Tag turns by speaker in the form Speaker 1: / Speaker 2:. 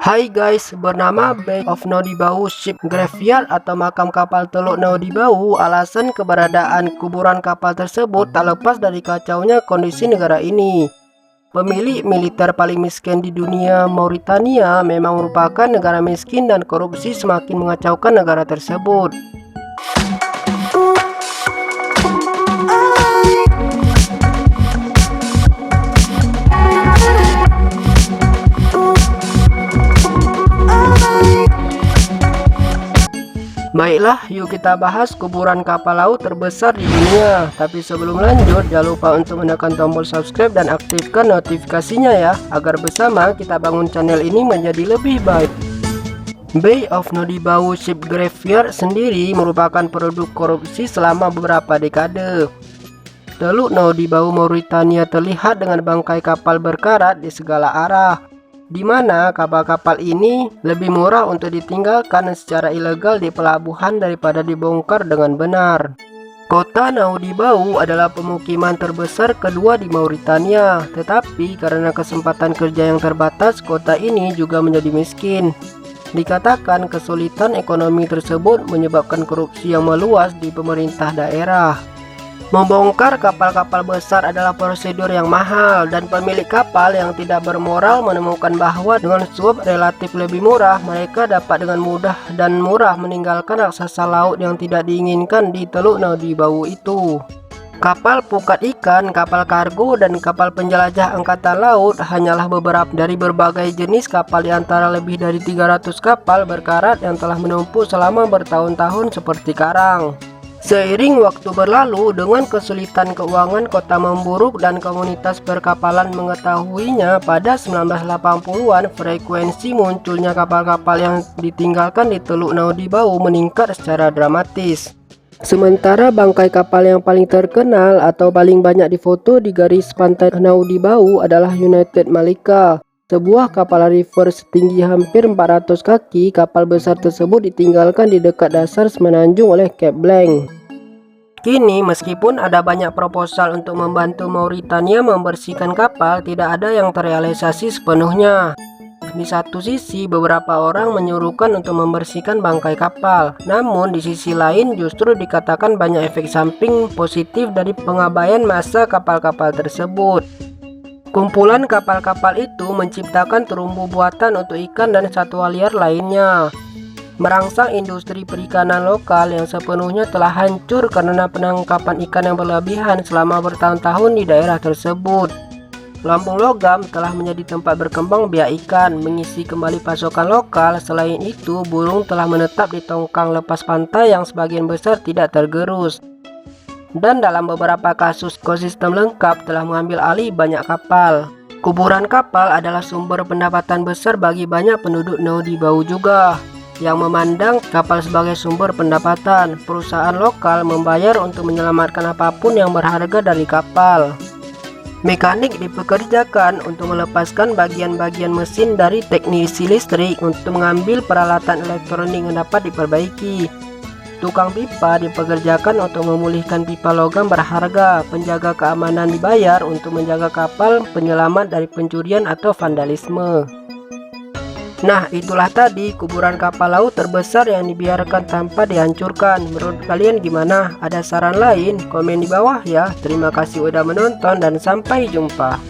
Speaker 1: Hai guys, bernama Bay of Naudibau Ship Graveyard atau makam kapal Teluk Naudibau. Alasan keberadaan kuburan kapal tersebut tak lepas dari kacaunya kondisi negara ini. Pemilik militer paling miskin di dunia, Mauritania, memang merupakan negara miskin dan korupsi semakin mengacaukan negara tersebut. Baiklah, yuk kita bahas kuburan kapal laut terbesar di dunia. Tapi sebelum lanjut, jangan lupa untuk menekan tombol subscribe dan aktifkan notifikasinya ya, agar bersama kita bangun channel ini menjadi lebih baik. Bay of Naudibau Ship Graveyard sendiri merupakan produk korupsi selama beberapa dekade. Teluk Naudibau Mauritania terlihat dengan bangkai kapal berkarat di segala arah, di mana kapal-kapal ini lebih murah untuk ditinggalkan secara ilegal di pelabuhan daripada dibongkar dengan benar. Kota Naudibau adalah pemukiman terbesar kedua di Mauritania, tetapi karena kesempatan kerja yang terbatas, kota ini juga menjadi miskin. Dikatakan kesulitan ekonomi tersebut menyebabkan korupsi yang meluas di pemerintah daerah. Membongkar kapal-kapal besar adalah prosedur yang mahal, dan pemilik kapal yang tidak bermoral menemukan bahwa dengan suap relatif lebih murah, mereka dapat dengan mudah dan murah meninggalkan raksasa laut yang tidak diinginkan di Teluk Naudibau itu. Kapal pukat ikan, kapal kargo, dan kapal penjelajah angkatan laut hanyalah beberapa dari berbagai jenis kapal di antara lebih dari 300 kapal berkarat yang telah menumpuk selama bertahun-tahun seperti karang. Seiring waktu berlalu, dengan kesulitan keuangan kota memburuk dan komunitas perkapalan mengetahuinya, pada 1980-an frekuensi munculnya kapal-kapal yang ditinggalkan di Teluk Naudibau meningkat secara dramatis. Sementara bangkai kapal yang paling terkenal atau paling banyak difoto di garis pantai Naudibau adalah United Malika, sebuah kapal river setinggi hampir 400 kaki. Kapal besar tersebut ditinggalkan di dekat dasar semenanjung oleh Cape Blanc. Kini, meskipun ada banyak proposal untuk membantu Mauritania membersihkan kapal, tidak ada yang terrealisasi sepenuhnya. Di satu sisi, beberapa orang menyuruhkan untuk membersihkan bangkai kapal. Namun, di sisi lain justru dikatakan banyak efek samping positif dari pengabaian masa kapal-kapal tersebut. Kumpulan kapal-kapal itu menciptakan terumbu buatan untuk ikan dan satwa liar lainnya, merangsang industri perikanan lokal yang sepenuhnya telah hancur karena penangkapan ikan yang berlebihan selama bertahun-tahun di daerah tersebut. Lampung logam telah menjadi tempat berkembang biak ikan, mengisi kembali pasokan lokal. Selain itu, burung telah menetap di tongkang lepas pantai yang sebagian besar tidak tergerus. Dan dalam beberapa kasus, ekosistem lengkap telah mengambil alih banyak kapal. Kuburan kapal adalah sumber pendapatan besar bagi banyak penduduk Naudibau juga, yang memandang kapal sebagai sumber pendapatan. Perusahaan lokal membayar untuk menyelamatkan apapun yang berharga dari kapal. Mekanik dipekerjakan untuk melepaskan bagian-bagian mesin dari teknisi listrik untuk mengambil peralatan elektronik yang dapat diperbaiki. Tukang pipa dipekerjakan untuk memulihkan pipa logam berharga. Penjaga keamanan dibayar untuk menjaga kapal penyelamat dari pencurian atau vandalisme. Nah, itulah tadi kuburan kapal laut terbesar yang dibiarkan tanpa dihancurkan. Menurut kalian gimana? Ada saran lain? Komen di bawah ya. Terima kasih udah menonton dan sampai jumpa.